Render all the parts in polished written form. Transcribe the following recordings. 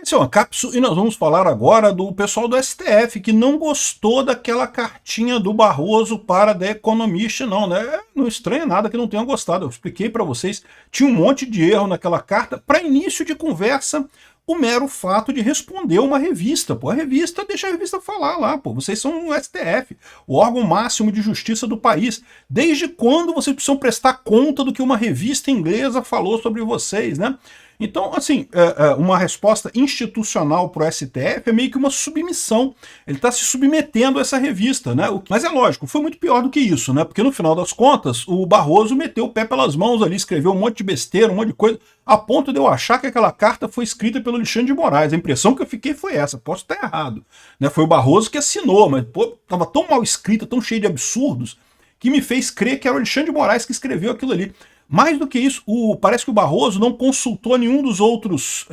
Esse é uma cápsula e nós vamos falar agora do pessoal do STF, que não gostou daquela cartinha do Barroso para The Economist, não, né? Não estranha nada que não tenham gostado. Eu expliquei para vocês, tinha um monte de erro naquela carta. Para início de conversa, o mero fato de responder uma revista. Pô, a revista, deixa a revista falar lá, pô. Vocês são o STF, o órgão máximo de justiça do país. Desde quando vocês precisam prestar conta do que uma revista inglesa falou sobre vocês, né? Então, assim, uma resposta institucional para o STF é meio que uma submissão. Ele está se submetendo a essa revista, né? Mas é lógico, foi muito pior do que isso, né? Porque no final das contas, o Barroso meteu o pé pelas mãos ali, escreveu um monte de besteira, um monte de coisa, a ponto de eu achar que aquela carta foi escrita pelo Alexandre de Moraes. A impressão que eu fiquei foi essa, posso estar errado, né? Foi o Barroso que assinou, mas pô, estava tão mal escrita, tão cheia de absurdos, que me fez crer que era o Alexandre de Moraes que escreveu aquilo ali. Mais do que isso, parece que o Barroso não consultou nenhum dos outros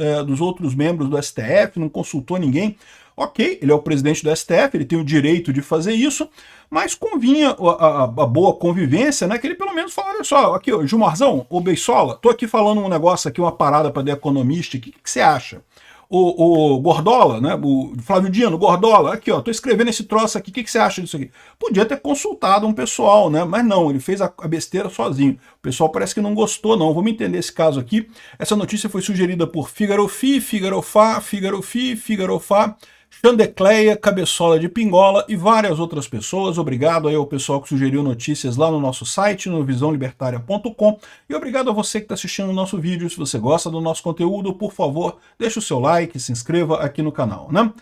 membros do STF, não consultou ninguém. Ok, ele é o presidente do STF, ele tem o direito de fazer isso, mas convinha a boa convivência, né? Que ele pelo menos fala, olha só, aqui, ó, Gilmarzão, ô Beisola, tô aqui falando um negócio aqui, uma parada para The Economist, o que você acha? O Gordola, né, o Flávio Dino, Gordola, aqui ó, tô escrevendo esse troço aqui, o que você acha disso aqui? Podia ter consultado um pessoal, né, mas não, ele fez a besteira sozinho. O pessoal parece que não gostou não, vamos entender esse caso aqui. Essa notícia foi sugerida por Figaro Fi, Figaro Fá, Figaro Fi, Figaro Fá, Chandecleia, Cabeçola de Pingola e várias outras pessoas. Obrigado aí ao pessoal que sugeriu notícias lá no nosso site, no visãolibertaria.com, e obrigado a você que está assistindo o nosso vídeo. Se você gosta do nosso conteúdo, por favor, deixe o seu like, se inscreva aqui no canal, né?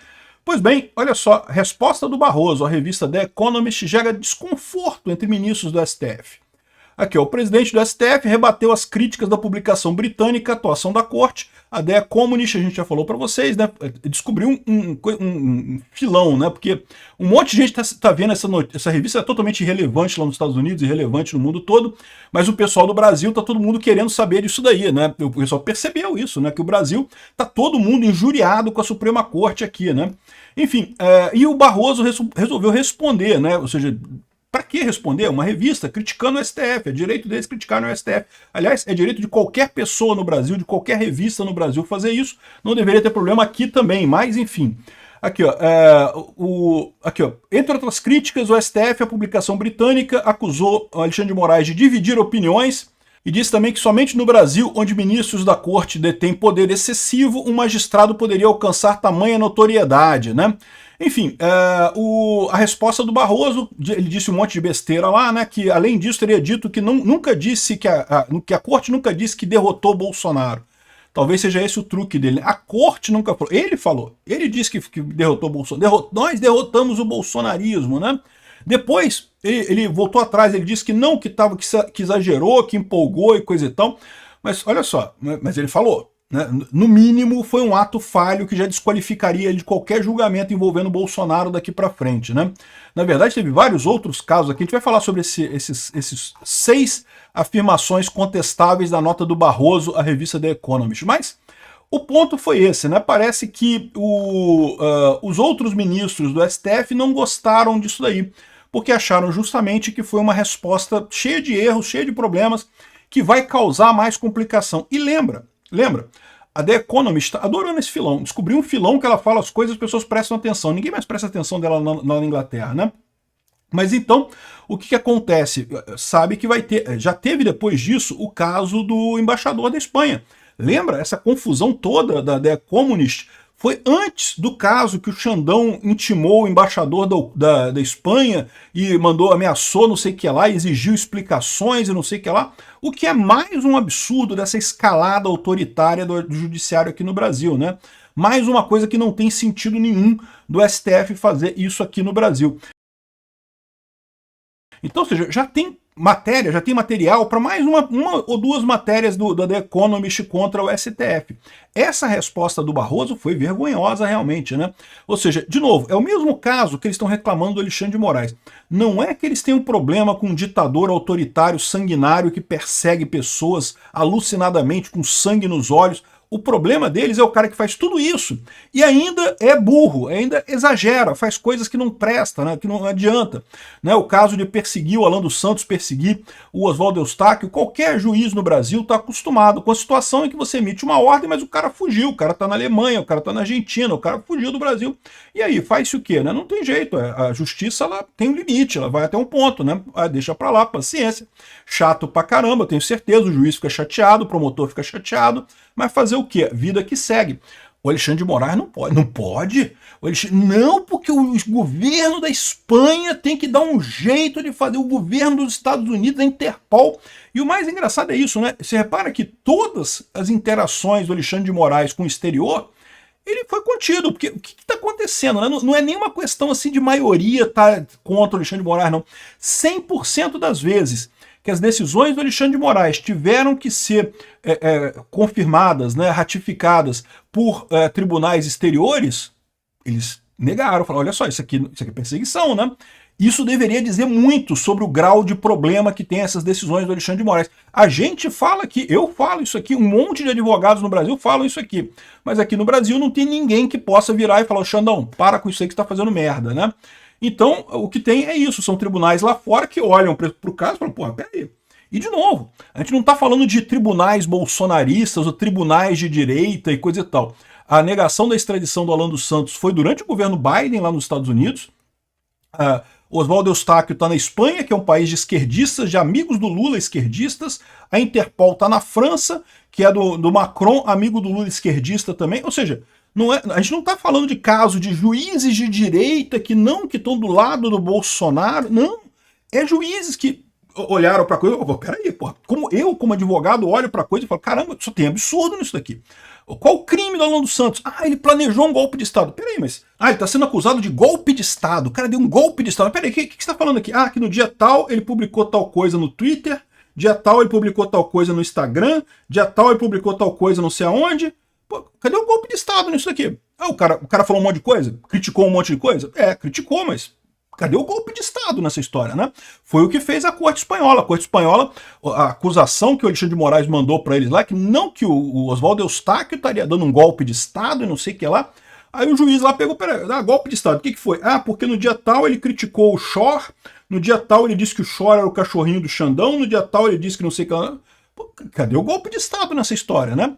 Pois bem, olha só, resposta do Barroso, a revista The Economist gera desconforto entre ministros do STF. Aqui, ó, o presidente do STF rebateu as críticas da publicação britânica, atuação da corte. A The Economist, a gente já falou para vocês, né? Descobriu um filão, né? Porque um monte de gente tá vendo essa revista, é totalmente irrelevante lá nos Estados Unidos, irrelevante no mundo todo, mas o pessoal do Brasil tá todo mundo querendo saber disso daí, né? O pessoal percebeu isso, né? Que o Brasil tá todo mundo injuriado com a Suprema Corte aqui, né? Enfim, e o Barroso resolveu responder, né? Ou seja, para que responder? Uma revista criticando o STF, é direito deles criticarem o STF. Aliás, é direito de qualquer pessoa no Brasil, de qualquer revista no Brasil fazer isso, não deveria ter problema aqui também, mas enfim. Aqui, ó, aqui, ó, entre outras críticas, o STF, a publicação britânica, acusou Alexandre de Moraes de dividir opiniões e disse também que somente no Brasil, onde ministros da corte detêm poder excessivo, um magistrado poderia alcançar tamanha notoriedade, né? Enfim, a resposta do Barroso, ele disse um monte de besteira lá, né? Que além disso teria dito que nunca disse que a corte nunca disse que derrotou Bolsonaro. Talvez seja esse o truque dele. A corte nunca falou. Ele falou. Ele disse que derrotou Bolsonaro. Nós derrotamos o bolsonarismo, né? Depois, ele voltou atrás, ele disse que não, que exagerou, que empolgou e coisa e tal. Mas olha só, mas ele falou. Né? No mínimo, foi um ato falho que já desqualificaria ele de qualquer julgamento envolvendo Bolsonaro daqui para frente. Né? Na verdade, teve vários outros casos aqui. A gente vai falar sobre esses 6 afirmações contestáveis da nota do Barroso à revista The Economist. Mas o ponto foi esse, né? Parece que os outros ministros do STF não gostaram disso daí, porque acharam justamente que foi uma resposta cheia de erros, cheia de problemas, que vai causar mais complicação. E lembra, a The Economist está adorando esse filão. Descobriu um filão que ela fala as coisas, as pessoas prestam atenção. Ninguém mais presta atenção dela na Inglaterra, né? Mas então, o que acontece? Sabe que já teve depois disso o caso do embaixador da Espanha. Lembra? Essa confusão toda da The Economist foi antes do caso que o Xandão intimou o embaixador da Espanha e ameaçou não sei o que lá, exigiu explicações e não sei o que lá, o que é mais um absurdo dessa escalada autoritária do judiciário aqui no Brasil, né? Mais uma coisa que não tem sentido nenhum do STF fazer isso aqui no Brasil. Então, ou seja, já tem material para mais uma ou duas matérias da The Economist contra o STF. Essa resposta do Barroso foi vergonhosa realmente, né? Ou seja, de novo, é o mesmo caso que eles estão reclamando do Alexandre de Moraes. Não é que eles têm um problema com um ditador autoritário sanguinário que persegue pessoas alucinadamente com sangue nos olhos. O problema deles é o cara que faz tudo isso e ainda é burro, ainda exagera, faz coisas que não presta, né, que não adianta. Né, o caso de perseguir o Alan dos Santos, perseguir o Oswaldo Eustáquio, qualquer juiz no Brasil está acostumado com a situação em que você emite uma ordem, mas o cara fugiu, o cara está na Alemanha, o cara está na Argentina, o cara fugiu do Brasil. E aí, faz-se o quê? Né? Não tem jeito, a justiça ela tem um limite, ela vai até um ponto, né? Deixa pra lá, paciência. Chato pra caramba, tenho certeza, o juiz fica chateado, o promotor fica chateado, mas fazer o quê? Vida que segue. O Alexandre de Moraes não pode. Não pode? Não, porque o governo da Espanha tem que dar um jeito de fazer, o governo dos Estados Unidos, a Interpol. E o mais engraçado é isso, né? Você repara que todas as interações do Alexandre de Moraes com o exterior, ele foi contido, porque o que está acontecendo? Né? Não é nenhuma questão assim de maioria tá contra o Alexandre de Moraes, não. 100% das vezes que as decisões do Alexandre de Moraes tiveram que ser confirmadas, né, ratificadas por tribunais exteriores, eles negaram, falaram, olha só, isso aqui é perseguição, né? Isso deveria dizer muito sobre o grau de problema que tem essas decisões do Alexandre de Moraes. A gente fala aqui, eu falo isso aqui, um monte de advogados no Brasil falam isso aqui, mas aqui no Brasil não tem ninguém que possa virar e falar, Xandão, para com isso aí que você está fazendo merda, né? Então, o que tem é isso, são tribunais lá fora que olham para o caso e falam, porra, peraí. E, de novo, a gente não está falando de tribunais bolsonaristas ou tribunais de direita e coisa e tal. A negação da extradição do Alan dos Santos foi durante o governo Biden lá nos Estados Unidos. Oswaldo Eustáquio está na Espanha, que é um país de esquerdistas, de amigos do Lula esquerdistas. A Interpol está na França, que é do Macron, amigo do Lula esquerdista também. Ou seja, a gente não está falando de caso de juízes de direita que estão do lado do Bolsonaro. Não, é juízes que olharam para a coisa, peraí, porra, como advogado, olho para a coisa e falo, caramba, isso tem absurdo nisso daqui. Qual o crime do Alan dos Santos? Ele planejou um golpe de Estado. Peraí, mas... ele está sendo acusado de golpe de Estado. O cara deu um golpe de Estado. Peraí, o que você está falando aqui? Que no dia tal ele publicou tal coisa no Twitter, dia tal ele publicou tal coisa no Instagram, dia tal ele publicou tal coisa não sei aonde. Pô, cadê o golpe de Estado nisso daqui? O cara falou um monte de coisa? Criticou um monte de coisa? Criticou, mas... cadê o golpe de Estado nessa história, né? Foi o que fez a Corte Espanhola. A Corte Espanhola, a acusação que o Alexandre de Moraes mandou para eles lá, que o Oswaldo Eustáquio estaria dando um golpe de Estado e não sei o que lá. Aí o juiz lá pegou, peraí, golpe de Estado, o que foi? Porque no dia tal ele criticou o Shor, no dia tal ele disse que o Shor era o cachorrinho do Xandão, no dia tal ele disse que não sei o que lá. Pô, cadê o golpe de Estado nessa história, né?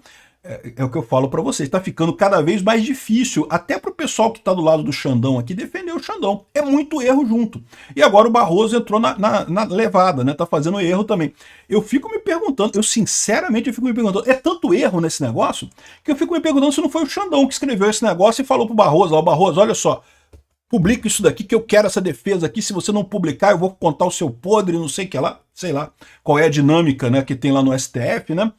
É o que eu falo para vocês, está ficando cada vez mais difícil, até para o pessoal que está do lado do Xandão aqui, defender o Xandão. É muito erro junto. E agora o Barroso entrou na levada, né? Tá fazendo erro também. Eu fico me perguntando, sinceramente fico me perguntando, é tanto erro nesse negócio, que eu fico me perguntando se não foi o Xandão que escreveu esse negócio e falou pro Barroso, Barroso, olha só, publica isso daqui que eu quero essa defesa aqui, se você não publicar eu vou contar o seu podre, não sei o que lá, sei lá, qual é a dinâmica, né, que tem lá no STF, né?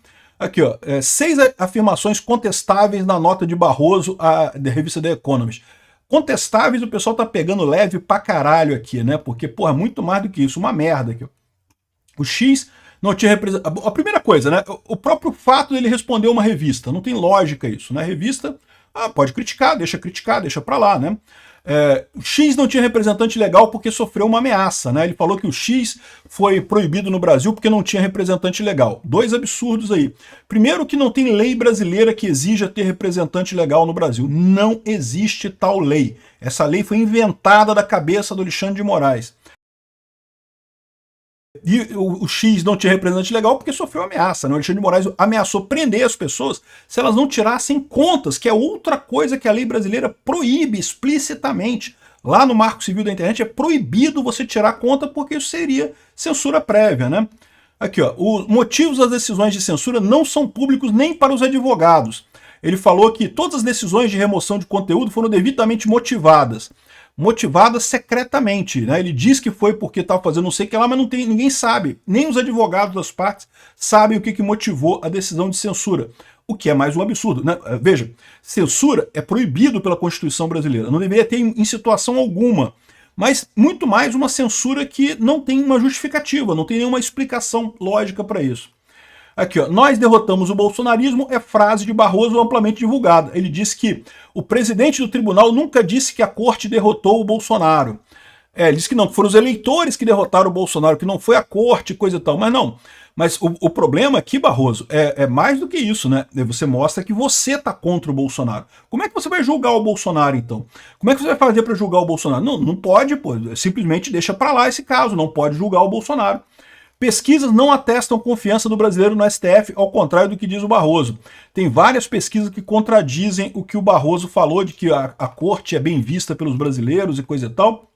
Aqui, ó, 6 afirmações contestáveis na nota de Barroso, da revista The Economist. Contestáveis, o pessoal tá pegando leve pra caralho aqui, né? Porque, porra, muito mais do que isso, uma merda aqui. O X não tinha representado... A primeira coisa, né? O próprio fato dele responder uma revista, não tem lógica isso, né? A revista, pode criticar, deixa pra lá, né? O X não tinha representante legal porque sofreu uma ameaça, né? Ele falou que o X foi proibido no Brasil porque não tinha representante legal. 2 absurdos aí. Primeiro, que não tem lei brasileira que exija ter representante legal no Brasil. Não existe tal lei. Essa lei foi inventada da cabeça do Alexandre de Moraes. E o X não tinha representante legal porque sofreu ameaça, né? O Alexandre de Moraes ameaçou prender as pessoas se elas não tirassem contas, que é outra coisa que a lei brasileira proíbe explicitamente. Lá no Marco Civil da Internet é proibido você tirar conta porque isso seria censura prévia, né? Aqui, ó, os motivos das decisões de censura não são públicos nem para os advogados. Ele falou que todas as decisões de remoção de conteúdo foram devidamente motivadas secretamente, né? Ele diz que foi porque estava fazendo não sei o que lá, mas ninguém sabe, nem os advogados das partes sabem o que motivou a decisão de censura, o que é mais um absurdo, né? Veja, censura é proibido pela Constituição brasileira, não deveria ter em situação alguma, mas muito mais uma censura que não tem uma justificativa, não tem nenhuma explicação lógica para isso. Aqui, ó, nós derrotamos o bolsonarismo é frase de Barroso amplamente divulgada. Ele disse que o presidente do tribunal nunca disse que a corte derrotou o Bolsonaro. Ele disse que não, que foram os eleitores que derrotaram o Bolsonaro, que não foi a corte, coisa e tal. Mas não. Mas o problema aqui, Barroso, é mais do que isso, né? Você mostra que você tá contra o Bolsonaro. Como é que você vai julgar o Bolsonaro, então? Como é que você vai fazer para julgar o Bolsonaro? Não pode, pô. Simplesmente deixa para lá esse caso. Não pode julgar o Bolsonaro. Pesquisas não atestam confiança do brasileiro no STF, ao contrário do que diz o Barroso. Tem várias pesquisas que contradizem o que o Barroso falou, de que a corte é bem vista pelos brasileiros e coisa e tal.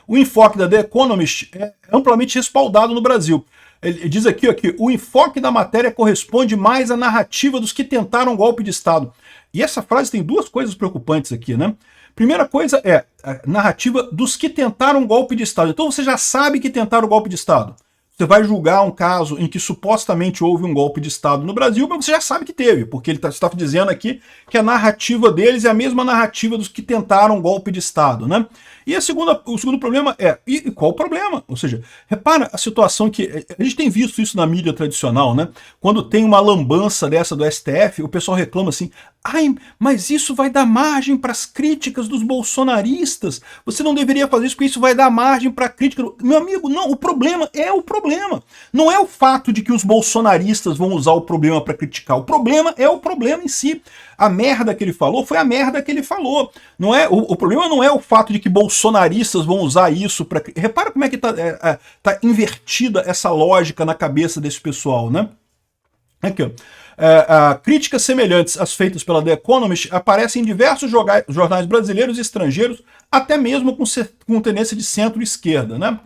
O enfoque da The Economist é amplamente respaldado no Brasil. Ele diz aqui, ó, que o enfoque da matéria corresponde mais à narrativa dos que tentaram golpe de Estado. E essa frase tem duas coisas preocupantes aqui, né? Primeira coisa é a narrativa dos que tentaram golpe de Estado. Então você já sabe que tentaram golpe de Estado. Você vai julgar um caso em que supostamente houve um golpe de Estado no Brasil, mas você já sabe que teve, porque ele está dizendo aqui que a narrativa deles é a mesma narrativa dos que tentaram golpe de Estado, né? E o segundo problema é, e qual o problema? Ou seja, repara a situação que a gente tem visto isso na mídia tradicional, né? Quando tem uma lambança dessa do STF, o pessoal reclama assim, ai, mas isso vai dar margem para as críticas dos bolsonaristas, você não deveria fazer isso porque isso vai dar margem para a crítica. Meu amigo, não, o problema é o problema. Não é o fato de que os bolsonaristas vão usar o problema para criticar, o problema é o problema em si. A merda que ele falou foi a merda que ele falou. Não é, o problema não é o fato de que bolsonaristas vão usar isso para... Repara como é que tá invertida essa lógica na cabeça desse pessoal, né? Aqui, ó. Críticas semelhantes às feitas pela The Economist aparecem em diversos jornais brasileiros e estrangeiros, até mesmo com tendência de centro-esquerda, né?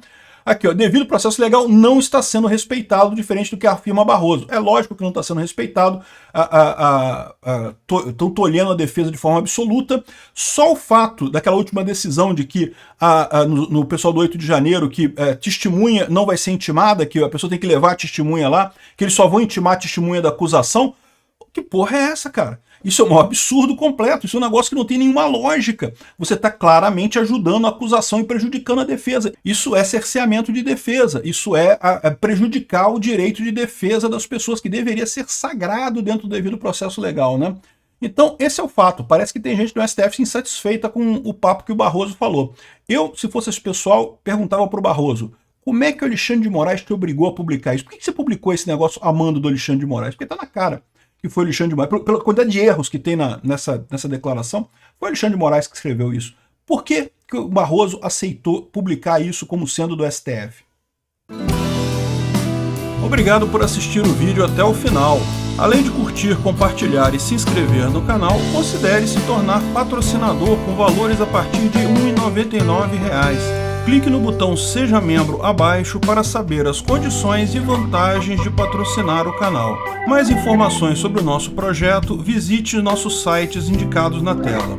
Aqui, ó, devido ao processo legal não está sendo respeitado, diferente do que afirma Barroso. É lógico que não está sendo respeitado, estou tolhendo a defesa de forma absoluta. Só o fato daquela última decisão de que no pessoal do 8 de janeiro, que testemunha não vai ser intimada, que a pessoa tem que levar a testemunha lá, que eles só vão intimar a testemunha da acusação. Que porra é essa, cara? Isso é um absurdo completo, isso é um negócio que não tem nenhuma lógica. Você está claramente ajudando a acusação e prejudicando a defesa. Isso é cerceamento de defesa, isso é prejudicar o direito de defesa das pessoas, que deveria ser sagrado dentro do devido processo legal, né? Então, esse é o fato. Parece que tem gente do STF insatisfeita com o papo que o Barroso falou. Eu, se fosse esse pessoal, perguntava para o Barroso, como é que o Alexandre de Moraes te obrigou a publicar isso? Por que você publicou esse negócio a mando do Alexandre de Moraes? Porque está na cara que foi o Alexandre de Moraes, pela quantidade de erros que tem nessa declaração, foi o Alexandre de Moraes que escreveu isso. Por que o Barroso aceitou publicar isso como sendo do STF? Obrigado por assistir o vídeo até o final. Além de curtir, compartilhar e se inscrever no canal, considere se tornar patrocinador com valores a partir de R$ 1,99. Clique no botão Seja Membro abaixo para saber as condições e vantagens de patrocinar o canal. Mais informações sobre o nosso projeto, visite nossos sites indicados na tela.